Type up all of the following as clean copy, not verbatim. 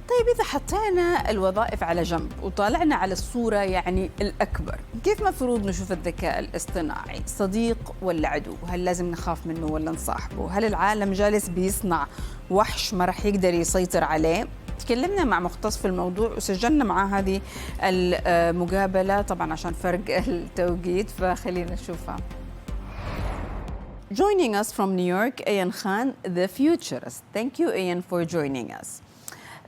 طيب إذا حطينا الوظائف على جنب وطالعنا على الصورة يعني الأكبر، كيف مفروض نشوف الذكاء الاصطناعي؟ صديق ولا عدو؟ هل لازم نخاف منه ولا نصاحبه؟ هل العالم جالس بيصنع وحش ما رح يقدر يسيطر عليه؟ تكلمنا مع مختص في الموضوع وسجلنا معاه هذه المقابلة طبعا عشان فرق التوقيت، فخلينا نشوفها. Joining us from New York, Ayan Khan, the futurist. Thank you, Ayan, for joining us.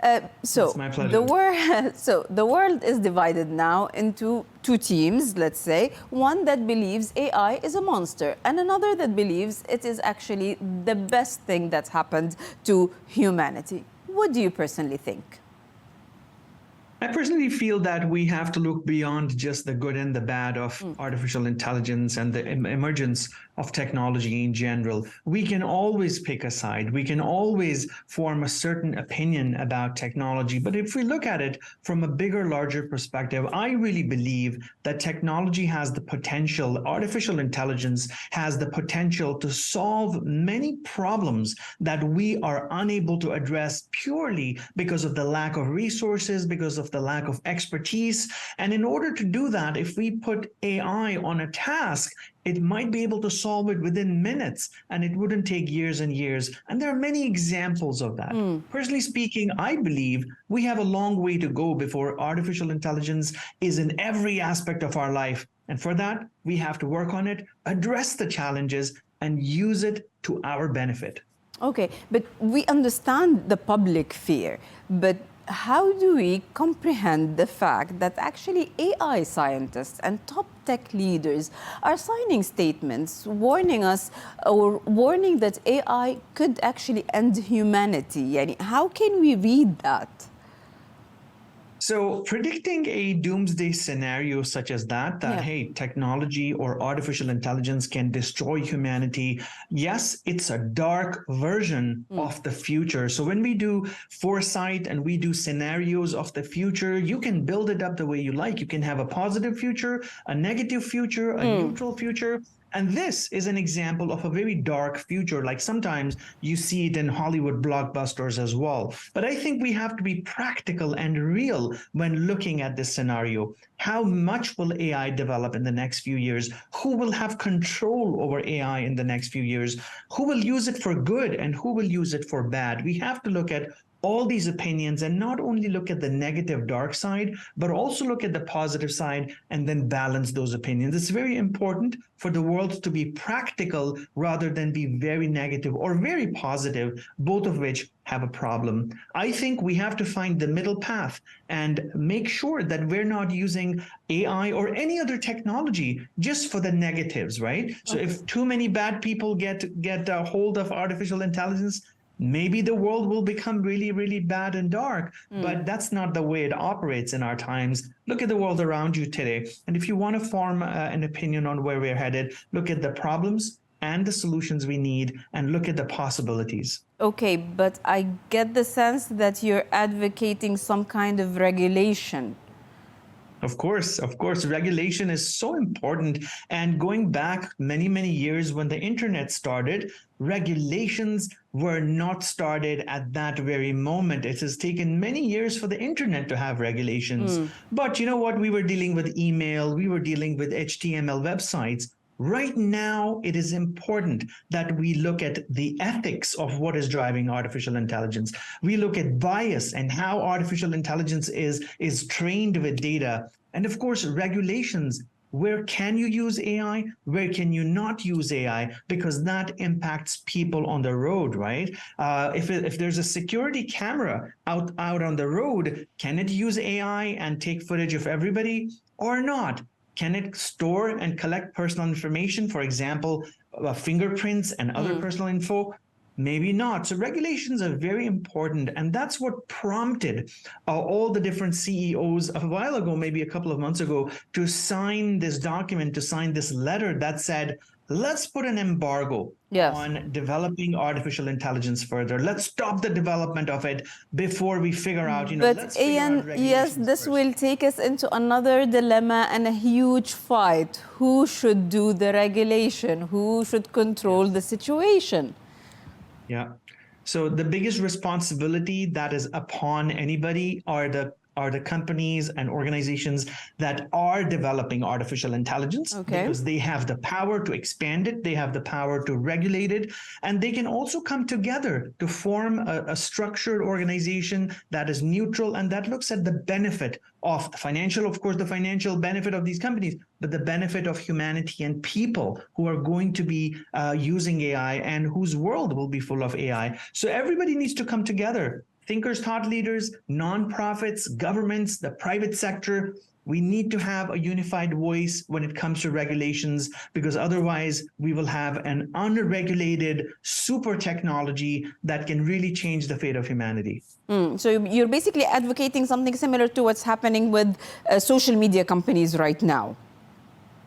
It's my pleasure. The world is divided now into two teams, let's say. One that believes AI is a monster and another that believes it is actually the best thing that happened to humanity. What do you personally think? I personally feel that we have to look beyond just the good and the bad of artificial intelligence and the emergence of technology in general. We can always pick a side. We can always form a certain opinion about technology. But if we look at it from a bigger, larger perspective, I really believe that technology has the potential, artificial intelligence has the potential to solve many problems that we are unable to address purely because of the lack of resources, because of the lack of expertise. And in order to do that, if we put AI on a task, it might be able to solve it within minutes and it wouldn't take years and years. And there are many examples of that. Personally speaking, I believe we have a long way to go before artificial intelligence is in every aspect of our life. And for that, we have to work on it, address the challenges, and use it to our benefit. Okay, but we understand the public fear, but how do we comprehend the fact that actually AI scientists and top tech leaders are signing statements warning us or warning that AI could actually end humanity? Yani, how can we read that? So predicting a doomsday scenario such as that, hey, technology or artificial intelligence can destroy humanity. Yes, it's a dark version of the future. So when we do foresight and we do scenarios of the future, you can build it up the way you like. You can have a positive future, a negative future, a neutral future. And this is an example of a very dark future, like sometimes you see it in Hollywood blockbusters as well. But I think we have to be practical and real when looking at this scenario. How much will AI develop in the next few years? Who will have control over AI in the next few years? Who will use it for good and who will use it for bad? We have to look at all these opinions and not only look at the negative dark side, but also look at the positive side and then balance those opinions. It's very important for the world to be practical rather than be very negative or very positive, both of which have a problem. I think we have to find the middle path and make sure that we're not using AI or any other technology just for the negatives, right? So if too many bad people get a hold of artificial intelligence, maybe the world will become really, really bad and dark, but that's not the way it operates in our times. Look at the world around you today. And if you want to form an opinion on where we're headed, look at the problems and the solutions we need and look at the possibilities. Okay, but I get the sense that you're advocating some kind of regulation. Of course, regulation is so important. And going back many, many years when the internet started, regulations were not started at that very moment. It has taken many years for the internet to have regulations. But you know what? We were dealing with email, we were dealing with HTML websites. Right now, it is important that we look at the ethics of what is driving artificial intelligence. We look at bias and how artificial intelligence is trained with data. And of course, regulations. Where can you use AI? Where can you not use AI? Because that impacts people on the road, right? If there's a security camera out on the road, can it use AI and take footage of everybody or not? Can it store and collect personal information, for example, fingerprints and other personal info? Maybe not. So regulations are very important. And that's what prompted all the different CEOs a while ago, maybe a couple of months ago, to sign this document, to sign this letter that said, let's put an embargo on developing artificial intelligence further. Let's stop the development of it before we figure out, But Ian, yes, this will take us into another dilemma and a huge fight. Who should do the regulation? Who should control the situation? Yeah. So the biggest responsibility that is upon anybody are the companies and organizations that are developing artificial intelligence, because they have the power to expand it, they have the power to regulate it, and they can also come together to form a structured organization that is neutral and that looks at the benefit of the financial, of course, the financial benefit of these companies, but the benefit of humanity and people who are going to be using AI and whose world will be full of AI. So everybody needs to come together. Thinkers, thought leaders, nonprofits, governments, the private sector. We need to have a unified voice when it comes to regulations, because otherwise we will have an unregulated super technology that can really change the fate of humanity. So you're basically advocating something similar to what's happening with social media companies right now.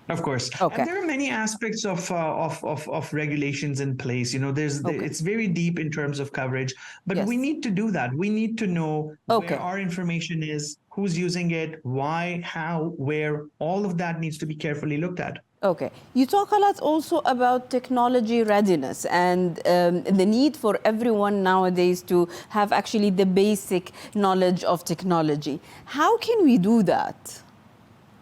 Of course. Okay. And there are many aspects of regulations in place. It's very deep in terms of coverage, but we need to do that. We need to know where our information is, who's using it, why, how, where. All of that needs to be carefully looked at. Okay. You talk a lot also about technology readiness and the need for everyone nowadays to have actually the basic knowledge of technology. How can we do that?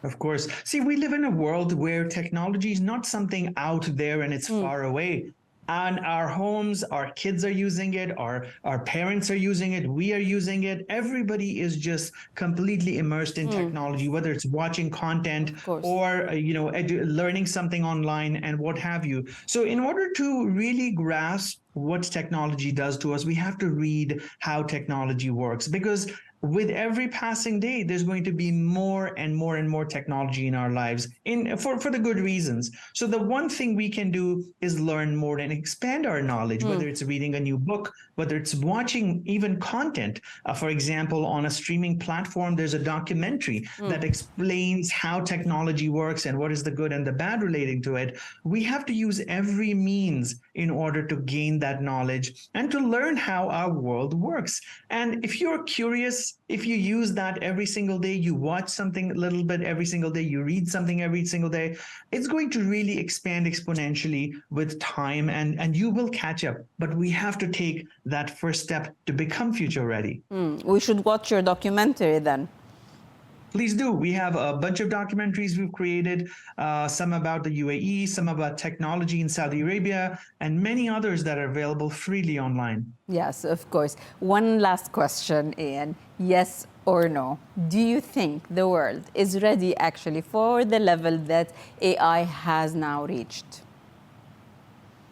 Of course. See, we live in a world where technology is not something out there and it's far away. And our homes, our kids are using it, our parents are using it, we are using it. Everybody is just completely immersed in technology, whether it's watching content or learning something online and what have you. So in order to really grasp what technology does to us, we have to read how technology works, because with every passing day, there's going to be more and more and more technology in our lives for the good reasons. So the one thing we can do is learn more and expand our knowledge, whether it's reading a new book, whether it's watching even content. For example, on a streaming platform, there's a documentary that explains how technology works and what is the good and the bad relating to it. We have to use every means in order to gain that knowledge and to learn how our world works. And if you're curious, if you use that every single day, you watch something a little bit every single day, you read something every single day, it's going to really expand exponentially with time, and you will catch up. But we have to take that first step to become future ready. We should watch your documentary then. Please do. We have a bunch of documentaries we've created, some about the UAE, some about technology in Saudi Arabia, and many others that are available freely online. Yes, of course. One last question, Ian. Yes or no? Do you think the world is ready actually for the level that AI has now reached?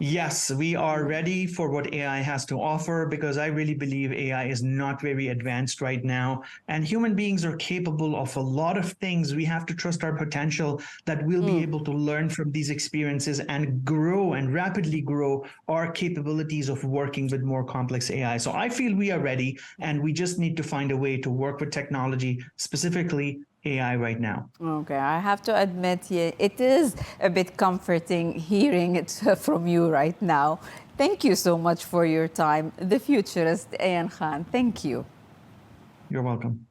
Yes, we are ready for what AI has to offer, because I really believe AI is not very advanced right now. And human beings are capable of a lot of things. We have to trust our potential that we'll be able to learn from these experiences and grow and rapidly grow our capabilities of working with more complex AI. So I feel we are ready, and we just need to find a way to work with technology, specifically AI right now. Okay, I have to admit, it is a bit comforting hearing it from you right now. Thank you so much for your time. The futurist, Ian Khan, thank you. You're welcome.